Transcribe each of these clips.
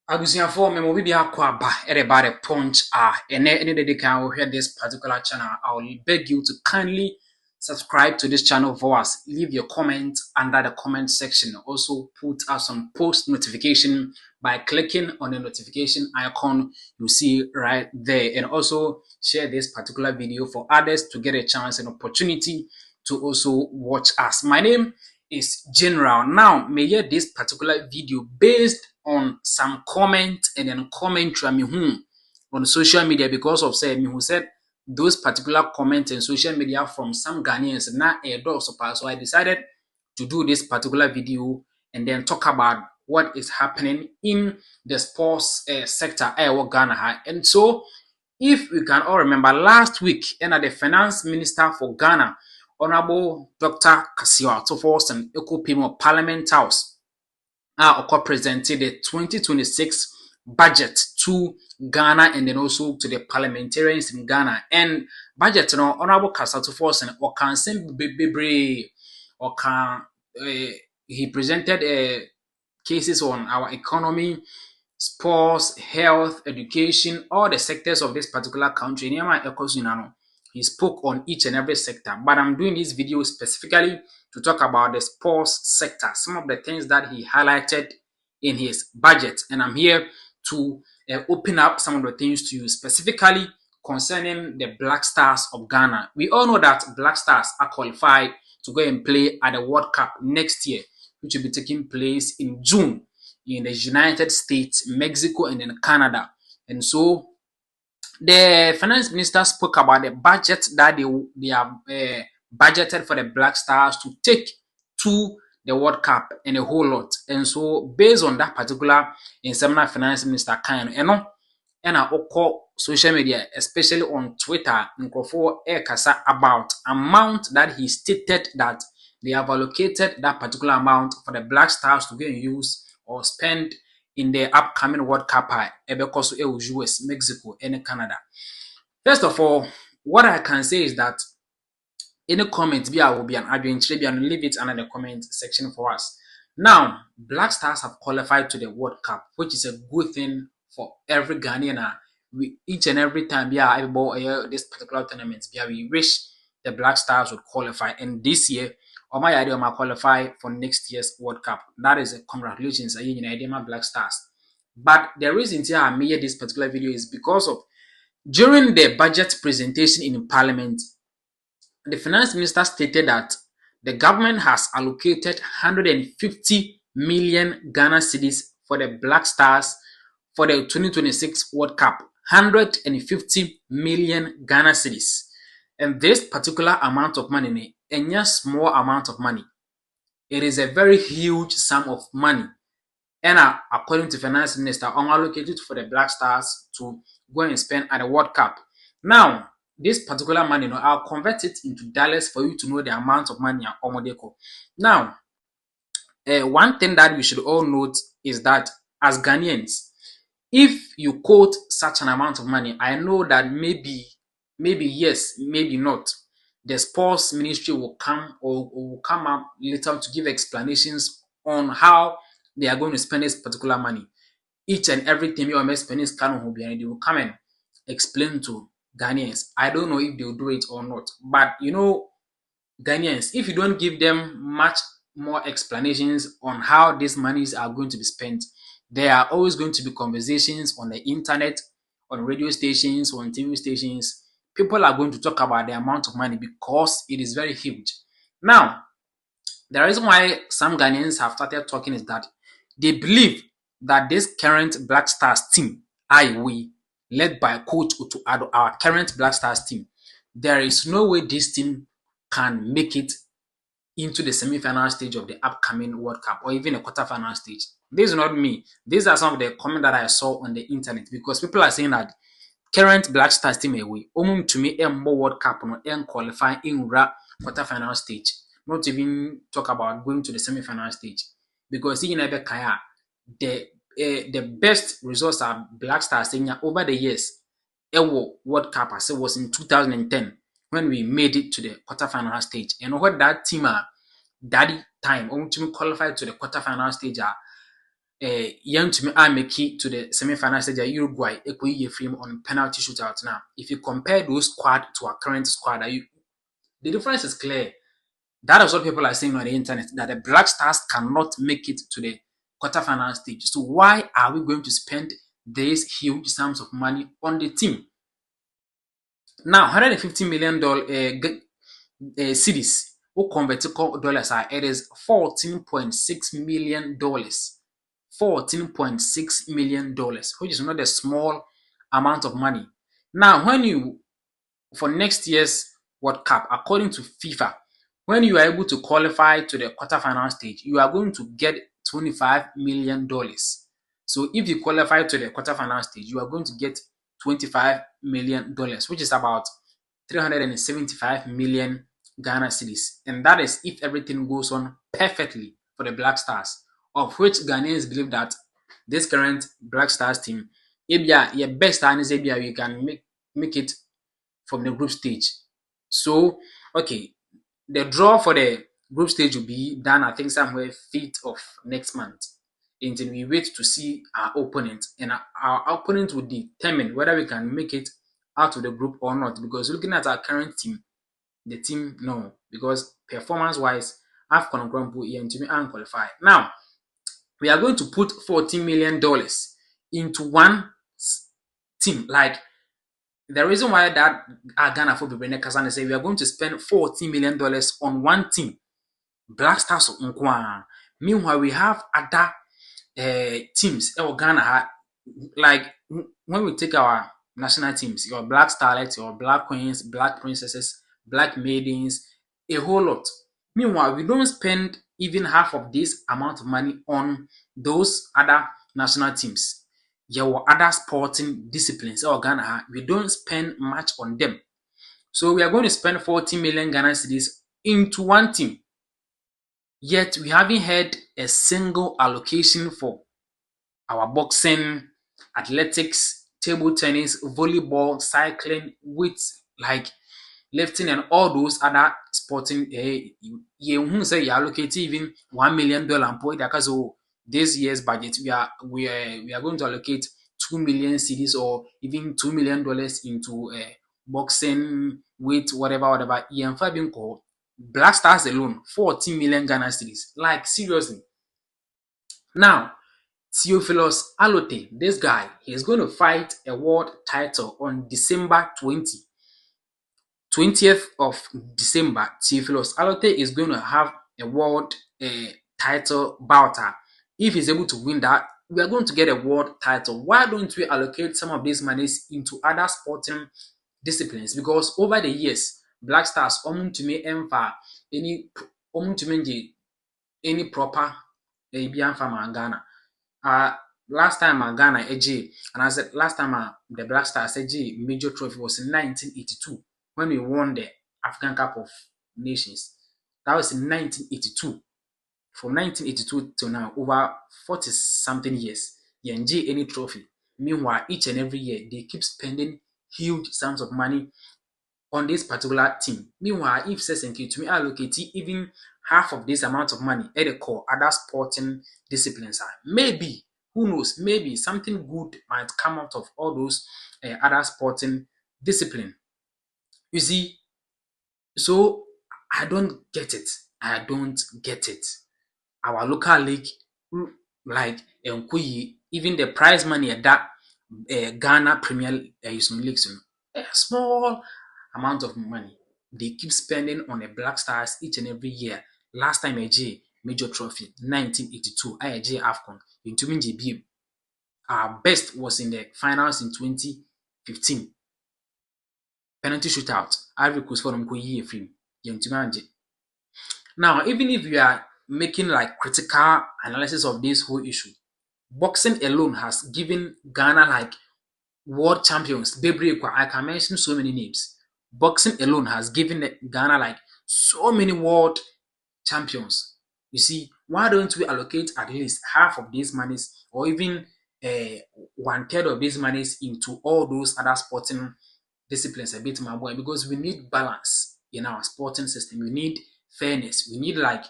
Abusiafo me mo bibia kwa ba everybody punch any day can hear this particular channel. I will beg you to kindly subscribe to this channel for us. Leave your comment under the comment section. Also put us on post notification by clicking on the notification icon you see right there, and also share this particular video for others to get a chance and opportunity to also watch us. My name is General. Now, may hear this particular video based on some comment and then commentary on social media because of say me who said those particular comments in social media from some Ghanaians na so I decided to do this particular video and then talk about what is happening in the sports sector Ghana. And so if we can all remember last week and the finance minister for Ghana, Honorable Dr. Kasio Atoforsen Ekopimo Parliament House presented the 2026 budget to Ghana and then also to the parliamentarians in Ghana. And budget, Honorable Kasio Atoforsen he presented cases on our economy, sports, health, education, all the sectors of this particular country. He spoke on each and every sector, but I'm doing this video specifically to talk about the sports sector, some of the things that he highlighted in his budget. And I'm here to open up some of the things to you specifically concerning the Black Stars of Ghana. We all know that Black Stars are qualified to go and play at the World Cup next year, which will be taking place in June in the United States, Mexico, and then Canada. And so the finance minister spoke about the budget that they have budgeted for the Black Stars to take to the World Cup and a whole lot. And so based on that particular seminar, finance minister and I call social media, especially on Twitter, about amount that he stated that they have allocated that particular amount for the Black Stars to go and use or spend in the upcoming World Cup because US, Mexico, and Canada. First of all, what I can say is that any comment will be an adventure, and leave it under the comment section for us. Now, Black Stars have qualified to the World Cup, which is a good thing for every Ghanaian. We each and every time this particular tournament, we wish the Black Stars would qualify. And this year, my idea qualify for next year's World Cup. That is a congratulations, Black Stars. But the reason I made this particular video is because of during the budget presentation in Parliament, the finance minister stated that the government has allocated 150 million Ghana cedis for the Black Stars for the 2026 World Cup. 150 million Ghana cedis. And this particular amount of money, a small amount of money, it is a very huge sum of money. And according to finance minister, allocated for the Black Stars to go and spend at the World Cup. Now, this particular money, I'll convert it into dollars for you to know the amount of money at Omodeko. Now, one thing that we should all note is that as Ghanaians, if you quote such an amount of money, I know that maybe yes, maybe not. The sports ministry will come up later to give explanations on how they are going to spend this particular money. Each and everything you are spending is they will come and explain to Ghanaians. I don't know if they will do it or not, but Ghanaians, if you don't give them much more explanations on how these monies are going to be spent, there are always going to be conversations on the internet, on radio stations, on TV stations. People are going to talk about the amount of money because it is very huge. Now, the reason why some Ghanaians have started talking is that they believe that this current Black Stars team, led by Coach Utu Ado, our current Black Stars team, there is no way this team can make it into the semi-final stage of the upcoming World Cup or even a quarter-final stage. This is not me. These are some of the comments that I saw on the internet because people are saying that current Black Stars team away, to me, more World Cup and qualify in quarter-final stage. Not even talk about going to the semi-final stage because in Kaya, the best results are Black Stars over the years. World Cup as it was in 2010 when we made it to the quarter-final stage, and what that team that time to qualify to the quarter-final stage young to me I make it to the semi-final stage at Uruguay equally frame on penalty shootout. Now, if you compare those squad to our current squad, the difference is clear. That is what people are saying on the internet, that the Black Stars cannot make it to the quarterfinal stage. So why are we going to spend these huge sums of money on the team? Now, $150 million cedis, who convert to dollars, it is $14.6 million. $14.6 million, which is not a small amount of money. Now, for next year's World Cup, according to FIFA, when you are able to qualify to the quarterfinal stage, you are going to get $25 million. So if you qualify to the quarterfinal stage, you are going to get $25 million, which is about 375 million Ghana cedis. And that is if everything goes on perfectly for the Black Stars, of which Ghanaians believe that this current Black Stars team, your best is you can make it from the group stage. So, okay, the draw for the group stage will be done, I think, somewhere 5th of next month. Until we wait to see our opponent, and our opponent will determine whether we can make it out of the group or not. Because looking at our current team, the team, no, because performance-wise, AFCON and to me unqualified. Now, we are going to put $14 million into one team. Like, the reason why that Ghana for Bebrene Kasane say we are going to spend $14 million on one team, Black Stars of Nkwa. Meanwhile, we have other teams in Ghana. Like when we take our national teams, your Black Starlets, your Black Queens, Black Princesses, Black Maidens, a whole lot. Meanwhile, we don't spend even half of this amount of money on those other national teams. Your other sporting disciplines or Ghana, we don't spend much on them. So we are going to spend 40 million Ghana cedis into one team. Yet we haven't had a single allocation for our boxing, athletics, table tennis, volleyball, cycling, with like lifting and all those other sporting. You say you allocate even $1 million because this year's budget we are going to allocate 2 million cedis or even $2 million into boxing, weight, whatever. Black Stars alone 14 million Ghana cedis. Like seriously. Now, Theophilus Alote, this guy, he's going to fight a world title on December 20th of December. Theophilus Alote is going to have a world title bout. If he's able to win that, we are going to get a world title. Why don't we allocate some of these monies into other sporting disciplines? Because over the years, Black Stars to me any proper farmer Ghana. Last time Ghana and I said last time the Black Stars major trophy was in 1982 when we won the African Cup of Nations. That was in 1982. From 1982 till now, over 40 something years, YNG any trophy. Meanwhile, each and every year they keep spending huge sums of money on this particular team. Meanwhile, if Sesenki to me allocate even half of this amount of money at the core other sporting disciplines, maybe, who knows, maybe something good might come out of all those other sporting discipline. You see, so I don't get it. Our local league, like Nkuyi, even the prize money at that Ghana Premier League, a small amount of money they keep spending on the Black Stars each and every year. Last time major trophy 1982 IJ AFCON in GB. Our best was in the finals in 2015. Penalty shootout. Ivory Coast for Nkuyi film. Now, even if we are making like critical analysis of this whole issue, boxing alone has given Ghana like world champions. I can mention so many names. Boxing alone has given Ghana like so many world champions. You see, why don't we allocate at least half of these monies or even 1/3 of these monies into all those other sporting disciplines a bit my boy, because we need balance in our sporting system. We need fairness. We need like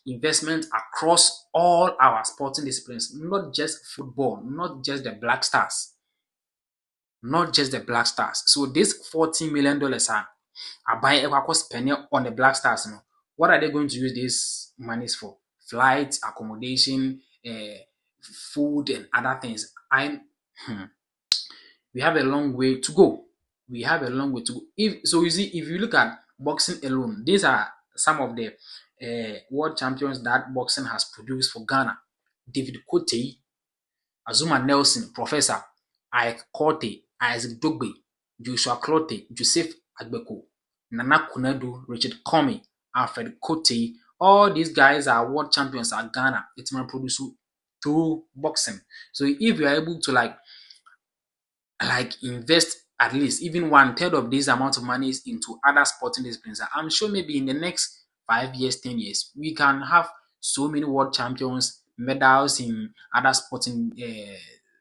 investment across all our sporting disciplines, not just football, not just the Black Stars, not just the Black Stars. So this $40 million are buying ekwa spending on the Black Stars. No, what are they going to use these monies for? Flights, accommodation, food, and other things. We have a long way to go. We have a long way to go. If so, you see, if you look at boxing alone, these are some of the world champions that boxing has produced for Ghana. David Kote, Azuma Nelson, Professor Ike Korte, Isaac Dogbe, Joshua Clotte, Joseph Agbeko, Nana Kunadu, Richard Comey, Alfred Kote. All these guys are world champions at Ghana. It's my produce through boxing. So if you are able to like invest at least even 1/3 of this amount of money into other sporting disciplines, I'm sure maybe in the next 5 years, 10 years, we can have so many world champions, medals in other sporting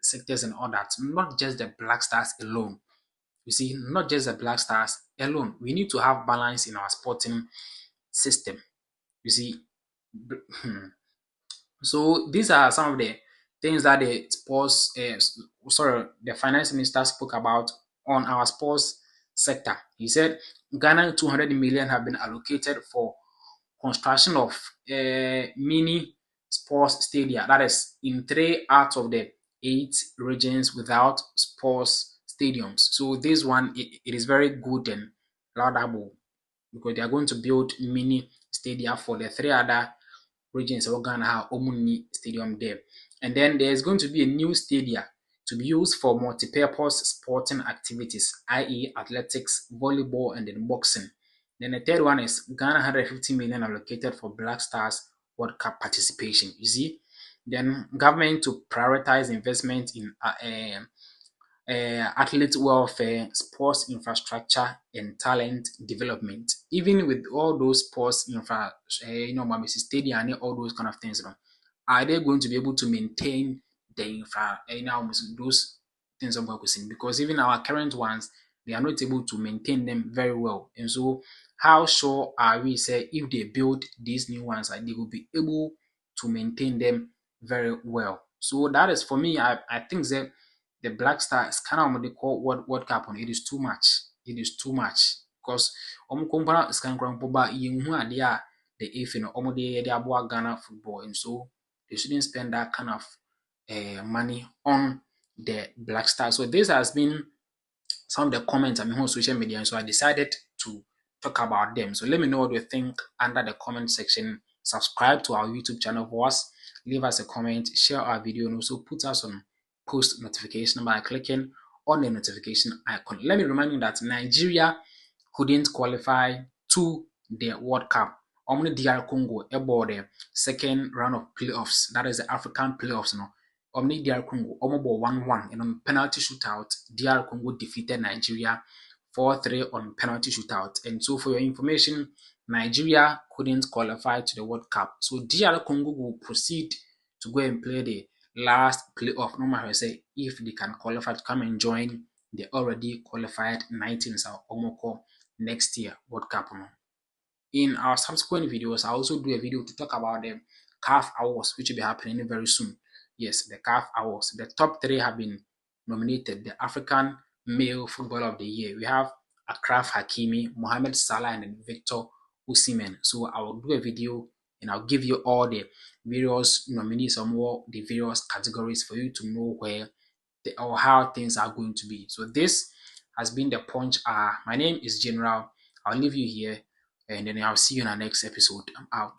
sectors and all that. Not just the Black Stars alone. You see, not just the Black Stars alone. We need to have balance in our sporting system. You see, so these are some of the things that the the finance minister spoke about on our sports sector. He said Ghana 200 million have been allocated for construction of mini sports stadia. That is in 3 out of the 8 regions without sports stadiums. So this one, it is very good and laudable because they are going to build mini stadia for the 3 other regions of Ghana have Omuni Stadium there. And then there's going to be a new stadium to be used for multi-purpose sporting activities, i.e. athletics, volleyball, and then boxing. Then the third one is Ghana 150 million allocated for Black Stars World Cup participation. You see, then government to prioritize investment in athlete welfare, sports infrastructure, and talent development. Even with all those sports stadium and all those kind of things, are they going to be able to maintain the those things of focusing? Because even our current ones, they are not able to maintain them very well. And so, how sure are we say if they build these new ones, they will be able to maintain them very well? So that is for me. I think that the Black Stars kind of what they call World Cup on it is too much. It is too much because compare scan ba yenhu ade a the if they aboa Ghana football, and so they shouldn't spend that kind of money on the Black Stars. So this has been some of the comments on social media, and so I decided to talk about them. So let me know what you think under the comment section. Subscribe to our YouTube channel for us. Leave us a comment, share our video, and also put us on post notification by clicking on the notification icon. Let me remind you that Nigeria couldn't qualify to the World Cup. Only DR Congo about the second round of playoffs. That is the African playoffs. Omni DR Congo almost 1-1 and on penalty shootout. DR Congo defeated Nigeria 4-3 on penalty shootout. And so for your information, Nigeria couldn't qualify to the World Cup. So DR Congo will proceed to go and play the last playoff, no matter say if they can qualify to come and join the already qualified 19s Omoko next year World Cup. In our subsequent videos, I also do a video to talk about the CAF Awards, which will be happening very soon. Yes, the CAF Awards. The top 3 have been nominated. The African Male Footballer of the Year. We have Akraf Hakimi, Mohamed Salah, and Victor Osimhen. So I will do a video and I'll give you all the various nominees or the various categories for you to know where or how things are going to be. So this has been the Punch. My name is General. I'll leave you here and then I'll see you in our next episode. I'm out.